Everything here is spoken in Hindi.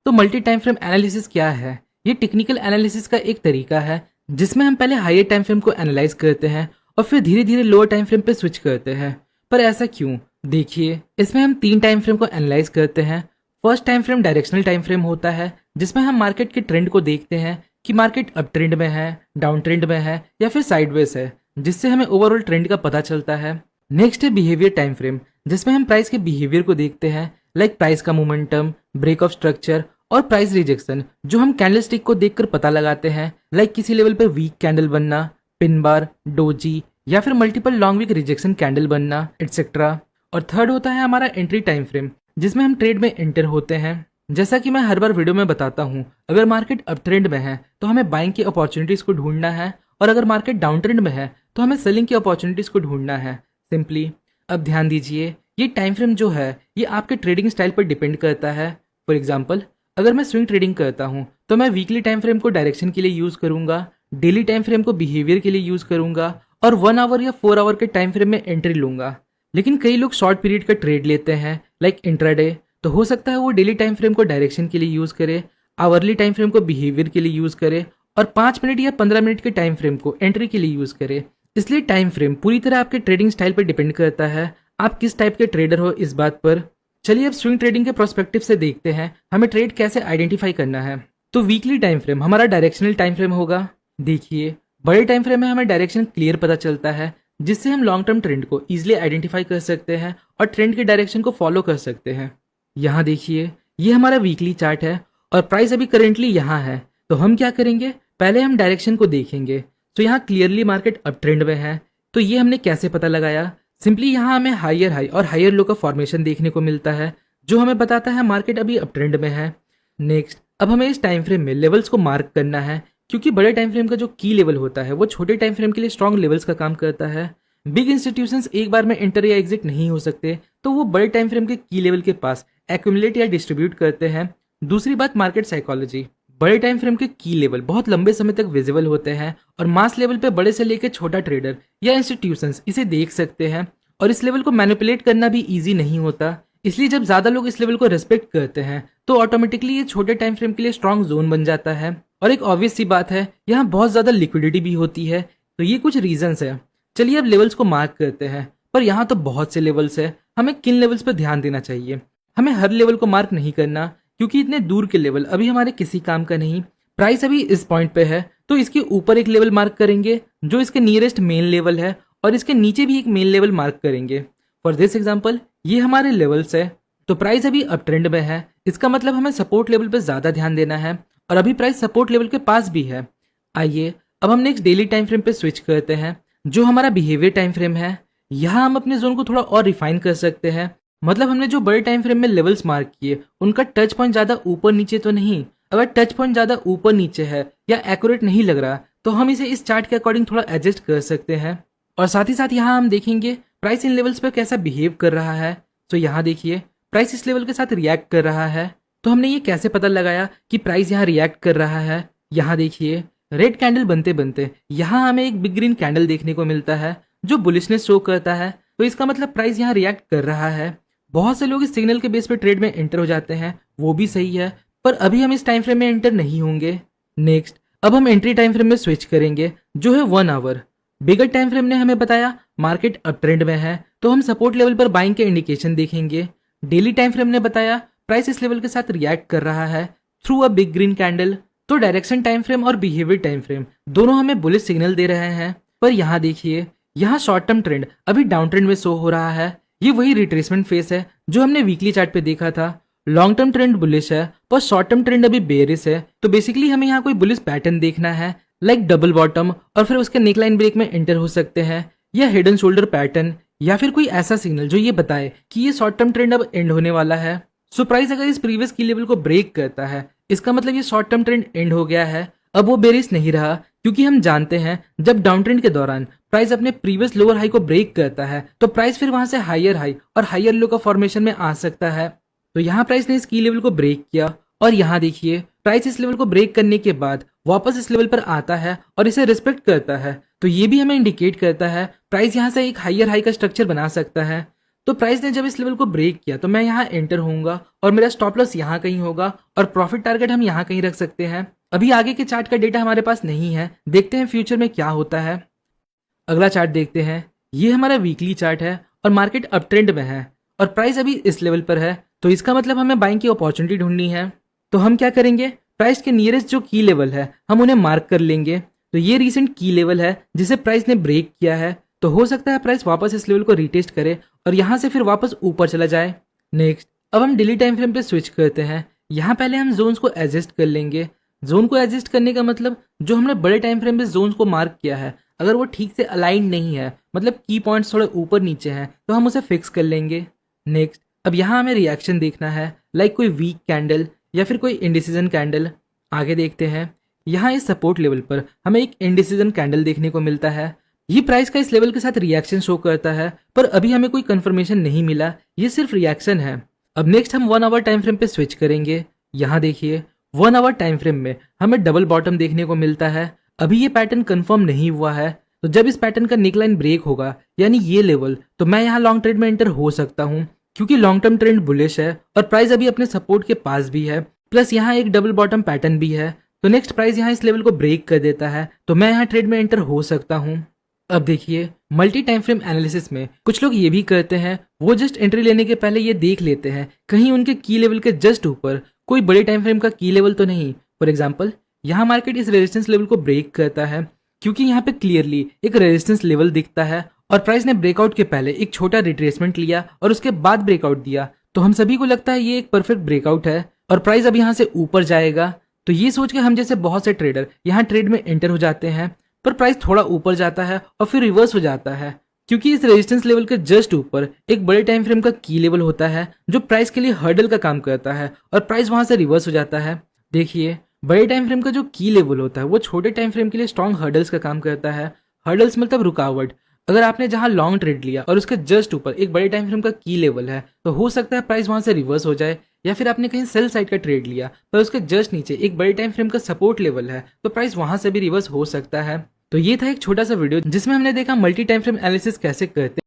तो मल्टी टाइम फ्रेम एनालिसिस क्या है? ये टेक्निकल एनालिसिस का एक तरीका है जिसमें हम पहले हायर टाइम फ्रेम को एनालाइज करते हैं और फिर धीरे धीरे लोअर टाइम फ्रेम पे स्विच करते हैं। पर ऐसा क्यों? देखिए, इसमें हम 3 टाइम फ्रेम को एनालाइज करते हैं। First time frame directional time frame होता है जिसमें हम मार्केट के ट्रेंड को देखते हैं कि मार्केट अप ट्रेंड में है, डाउन ट्रेंड में है या फिर साइडवेज है, जिससे हमें ओवरऑल ट्रेंड का पता चलता है। नेक्स्ट है बिहेवियर टाइम फ्रेम जिसमें हम प्राइस के बिहेवियर को देखते हैं, लाइक प्राइस का मोमेंटम, ब्रेक ऑफ स्ट्रक्चर और प्राइस रिजेक्शन, जो हम कैंडल स्टिक को देखकर पता लगाते हैं, लाइक किसी लेवल पर वीक कैंडल बनना, पिन बार, डोजी या फिर multiple long wick rejection candle बनना, एटसेट्रा। और थर्ड होता है हमारा एंट्री टाइम फ्रेम जिसमें हम ट्रेड में एंटर होते हैं। जैसा कि मैं हर बार वीडियो में बताता हूँ, अगर मार्केट अप ट्रेंड में है तो हमें बाइंग की अपॉर्चुनिटीज को ढूंढना है, और अगर मार्केट डाउन ट्रेंड में है तो हमें सेलिंग की अपॉर्चुनिटीज को ढूंढना है, सिंपली। अब ध्यान दीजिए, ये टाइम फ्रेम जो है ये आपके ट्रेडिंग स्टाइल पर डिपेंड करता है। फॉर एग्जाम्पल, अगर मैं स्विंग ट्रेडिंग करता हूँ तो मैं वीकली टाइम फ्रेम को डायरेक्शन के लिए यूज करूंगा, डेली टाइम फ्रेम को बिहेवियर के लिए यूज करूंगा और 1 आवर या 4 आवर के टाइम फ्रेम में एंट्री लूंगा। लेकिन कई लोग शॉर्ट पीरियड का ट्रेड लेते हैं, लाइक इंट्राडे, तो हो सकता है वो डेली टाइम फ्रेम को डायरेक्शन के लिए यूज करे, आवरली टाइम फ्रेम को बिहेवियर के लिए यूज करे और 5 मिनट या 15 मिनट के टाइम फ्रेम को एंट्री के लिए यूज करे। इसलिए टाइम फ्रेम पूरी तरह आपके ट्रेडिंग स्टाइल पर डिपेंड करता है, आप किस टाइप के ट्रेडर हो इस बात पर। चलिए अब स्विंग ट्रेडिंग के प्रोस्पेक्टिव से देखते हैं हमें ट्रेड कैसे आइडेंटिफाई करना है। तो वीकली टाइम फ्रेम हमारा डायरेक्शनल टाइम फ्रेम होगा। देखिए, बड़े टाइम फ्रेम में हमें डायरेक्शन क्लियर पता चलता है, जिससे हम लॉन्ग टर्म ट्रेंड को इजिली आइडेंटिफाई कर सकते हैं और ट्रेंड के डायरेक्शन को फॉलो कर सकते हैं। यहाँ देखिए, ये हमारा वीकली चार्ट है और प्राइस अभी करेंटली यहाँ है। तो हम क्या करेंगे, पहले हम डायरेक्शन को देखेंगे। तो यहाँ क्लियरली मार्केट अप ट्रेंड में है। तो ये हमने कैसे पता लगाया? सिंपली यहाँ हमें हायर हाई और हायर लो का फॉर्मेशन देखने को मिलता है, जो हमें बताता है मार्केट अभी अप ट्रेंड में है। नेक्स्ट, अब हमें इस टाइम फ्रेम में लेवल्स को मार्क करना है, क्योंकि बड़े टाइम फ्रेम का जो की लेवल होता है वो छोटे टाइम फ्रेम के लिए स्ट्रॉन्ग लेवल्स का काम करता है। बिग इंस्टीट्यूशंस एक बार में एंटर या एग्जिट नहीं हो सकते, तो वो बड़े टाइम फ्रेम के की लेवल के पास एक्यूमुलेट या डिस्ट्रीब्यूट करते हैं। दूसरी बात, मार्केट साइकोलॉजी। बड़े टाइम फ्रेम के की लेवल बहुत लंबे समय तक विजिबल होते हैं और मास लेवल पे बड़े से लेकर छोटा ट्रेडर या इंस्टीट्यूशंस इसे देख सकते हैं, और इस लेवल को मैनिपुलेट करना भी ईजी नहीं होता। इसलिए जब ज्यादा लोग इस लेवल को रेस्पेक्ट करते हैं तो ऑटोमेटिकली ये छोटे टाइम फ्रेम के लिए स्ट्रॉन्ग जोन बन जाता है। और एक ऑब्वियस सी बात है, यहाँ बहुत ज्यादा लिक्विडिटी भी होती है। तो ये कुछ रीजंस है। चलिए अब लेवल्स को मार्क करते हैं, पर यहाँ तो बहुत से लेवल्स है, हमें किन लेवल्स पर ध्यान देना चाहिए? हमें हर लेवल को मार्क नहीं करना, क्योंकि इतने दूर के लेवल अभी हमारे किसी काम का नहीं। प्राइस अभी इस पॉइंट पे है तो इसके ऊपर एक लेवल मार्क करेंगे जो इसके नियरेस्ट मेन लेवल है, और इसके नीचे भी एक मेन लेवल मार्क करेंगे। फॉर दिस एग्जांपल, ये हमारे लेवल्स है। तो प्राइस अभी अप ट्रेंड में है, इसका मतलब हमें सपोर्ट लेवल पर ज्यादा ध्यान देना है, और अभी प्राइस सपोर्ट लेवल के पास भी है। आइए अब हम नेक्स्ट डेली टाइम फ्रेम पे स्विच करते हैं, जो हमारा बिहेवियर टाइम फ्रेम है। यहाँ हम अपने जोन को थोड़ा और रिफाइन कर सकते हैं। मतलब हमने जो बड़े टाइम फ्रेम में लेवल्स मार्क किए उनका टच पॉइंट ज्यादा ऊपर नीचे तो नहीं। अगर टच पॉइंट ज्यादा ऊपर नीचे है या एक्यूरेट नहीं लग रहा तो हम इसे इस चार्ट के अकॉर्डिंग थोड़ा एडजस्ट कर सकते हैं। और साथ ही साथ यहाँ हम देखेंगे प्राइस इन लेवल्स पर कैसा बिहेव कर रहा है। तो यहाँ देखिए, प्राइस इस लेवल के साथ रिएक्ट कर रहा है। तो हमने ये कैसे पता लगाया कि प्राइस यहाँ रिएक्ट कर रहा है? यहाँ देखिए, रेड कैंडल बनते बनते यहाँ हमें एक बिग ग्रीन कैंडल देखने को मिलता है जो बुलिशनेस शो करता है। तो इसका मतलब प्राइस यहाँ रिएक्ट कर रहा है। बहुत से लोग इस सिग्नल के बेस पे ट्रेड में एंटर हो जाते हैं, वो भी सही है, पर अभी हम इस टाइम फ्रेम में एंटर नहीं होंगे। नेक्स्ट, अब हम एंट्री टाइम फ्रेम में स्विच करेंगे, जो है 1 आवर। बिगर टाइम फ्रेम ने हमें बताया मार्केट अप ट्रेंड में है, तो हम सपोर्ट लेवल पर बाइंग के इंडिकेशन देखेंगे। डेली टाइम फ्रेम ने बताया प्राइस इस लेवल के साथ रिएक्ट कर रहा है through a big green candle. तो डायरेक्शन टाइम फ्रेम और बिहेवियर टाइम फ्रेम दोनों हमें बुलिश सिग्नल दे रहे हैं। पर यहाँ देखिए, यहाँ शॉर्ट टर्म ट्रेंड अभी डाउन ट्रेंड में शो हो रहा है। ये वही रिट्रेसमेंट फेस है जो हमने वीकली चार्ट पे देखा था। लॉन्ग टर्म ट्रेंड बुलिश है पर शॉर्ट टर्म ट्रेंड अभी बेयरिश है। तो बेसिकली हमें यहाँ कोई बुलिश पैटर्न देखना है, लाइक डबल बॉटम और फिर उसके नेकलाइन ब्रेक में एंटर हो सकते हैं, या हिडन शोल्डर पैटर्न, या फिर कोई ऐसा सिग्नल जो ये बताए कि ये शॉर्ट टर्म ट्रेंड अब एंड होने वाला है। सो प्राइस अगर इस प्रीवियस की लेवल को ब्रेक करता है, इसका मतलब ये शॉर्ट टर्म ट्रेंड एंड हो गया है, अब वो बेरिश नहीं रहा। क्योंकि हम जानते हैं जब डाउन ट्रेंड के दौरान प्राइस अपने प्रीवियस लोअर हाई को ब्रेक करता है तो प्राइस फिर वहां से हायर हाई और हायर लो का फॉर्मेशन में आ सकता है। तो यहाँ प्राइस ने इस की लेवल को ब्रेक किया, और यहाँ देखिए प्राइस इस लेवल को ब्रेक करने के बाद वापस इस लेवल पर आता है और इसे रिस्पेक्ट करता है। तो ये भी हमें इंडिकेट करता है प्राइस यहाँ से एक हायर हाई का स्ट्रक्चर बना सकता है। तो प्राइस ने जब इस लेवल को ब्रेक किया तो मैं यहाँ एंटर होऊंगा और मेरा स्टॉप लॉस यहाँ कहीं होगा और प्रॉफिट टारगेट हम यहाँ कहीं रख सकते हैं। अभी आगे के चार्ट का डेटा हमारे पास नहीं है, देखते हैं फ्यूचर में क्या होता है। अगला चार्ट देखते हैं। ये हमारा वीकली चार्ट है और मार्केट अप ट्रेंड में है और प्राइस अभी इस लेवल पर है, तो इसका मतलब हमें बाइंग की अपॉर्चुनिटी ढूंढनी है। तो हम क्या करेंगे, प्राइस के नियरेस्ट जो की लेवल है हम उन्हें मार्क कर लेंगे। तो ये रिसेंट की लेवल है जिसे प्राइस ने ब्रेक किया है, तो हो सकता है प्राइस वापस इस लेवल को रिटेस्ट करे और यहाँ से फिर वापस ऊपर चला जाए। नेक्स्ट अब हम डेली टाइम फ्रेम पे स्विच करते हैं। यहाँ पहले हम जोन्स को एडजस्ट कर लेंगे। जोन को एडजस्ट करने का मतलब जो हमने बड़े टाइम फ्रेम पे जोन्स को मार्क किया है, अगर वो ठीक से अलाइन नहीं है, मतलब की पॉइंट्स थोड़े ऊपर नीचे हैं, तो हम उसे फिक्स कर लेंगे। नेक्स्ट अब यहाँ हमें रिएक्शन देखना है, लाइक कोई वीक कैंडल या फिर कोई इंडिसीजन कैंडल। आगे देखते हैं। यहाँ इस सपोर्ट लेवल पर हमें एक इंडिसीजन कैंडल देखने को मिलता है। ये प्राइस का इस लेवल के साथ रिएक्शन शो करता है, पर अभी हमें कोई कंफर्मेशन नहीं मिला, ये सिर्फ रिएक्शन है। अब नेक्स्ट हम 1 आवर टाइम फ्रेम पे स्विच करेंगे। यहाँ देखिए 1 आवर टाइम फ्रेम में हमें डबल बॉटम देखने को मिलता है। अभी ये पैटर्न कंफर्म नहीं हुआ है, तो जब इस पैटर्न का निकलाइन ब्रेक होगा यानी ये लेवल, तो मैं यहाँ लॉन्ग ट्रेड में एंटर हो सकता हूँ, क्योंकि लॉन्ग टर्म ट्रेंड बुलिश है और प्राइस अभी अपने सपोर्ट के पास भी है, प्लस यहाँ एक डबल बॉटम पैटर्न भी है। तो नेक्स्ट प्राइस यहाँ इस लेवल को ब्रेक कर देता है, तो मैं यहाँ ट्रेड में एंटर हो सकता हूँ। अब देखिए मल्टी टाइम फ्रेम एनालिसिस में कुछ लोग ये भी करते हैं, वो जस्ट एंट्री लेने के पहले ये देख लेते हैं कहीं उनके की लेवल के जस्ट ऊपर कोई बड़े टाइम फ्रेम का की लेवल तो नहीं। फॉर एग्जाम्पल यहाँ मार्केट इस रेजिस्टेंस लेवल को ब्रेक करता है, क्योंकि यहाँ पे क्लियरली एक रेजिस्टेंस लेवल दिखता है और प्राइस ने ब्रेकआउट के पहले एक छोटा रिट्रेसमेंट लिया और उसके बाद ब्रेकआउट दिया, तो हम सभी को लगता है ये एक परफेक्ट ब्रेकआउट है और प्राइस अब यहाँ से ऊपर जाएगा। तो ये सोच के हम जैसे बहुत से ट्रेडर यहाँ ट्रेड में एंटर हो जाते हैं, पर प्राइस थोड़ा ऊपर जाता है और फिर रिवर्स हो जाता है, क्योंकि इस रेजिस्टेंस लेवल के जस्ट ऊपर एक बड़े टाइम फ्रेम का की लेवल होता है जो प्राइस के लिए हर्डल का काम करता है और प्राइस वहां से रिवर्स हो जाता है। देखिए बड़े टाइम फ्रेम का जो की लेवल होता है वो छोटे टाइम फ्रेम के लिए स्ट्रॉन्ग हर्डल्स का काम करता है। हर्डल्स मतलब रुकावट। अगर आपने जहां लॉन्ग ट्रेड लिया और उसके जस्ट ऊपर एक बड़े टाइम फ्रेम का की लेवल है, तो हो सकता है प्राइस वहां से रिवर्स हो जाए, या फिर आपने कहीं सेल साइड का ट्रेड लिया पर उसके जस्ट नीचे एक बड़े टाइम फ्रेम का सपोर्ट लेवल है, तो प्राइस वहां से भी रिवर्स हो सकता है। तो ये था एक छोटा सा वीडियो जिसमें हमने देखा मल्टी टाइम फ्रेम एनालिसिस कैसे करते हैं।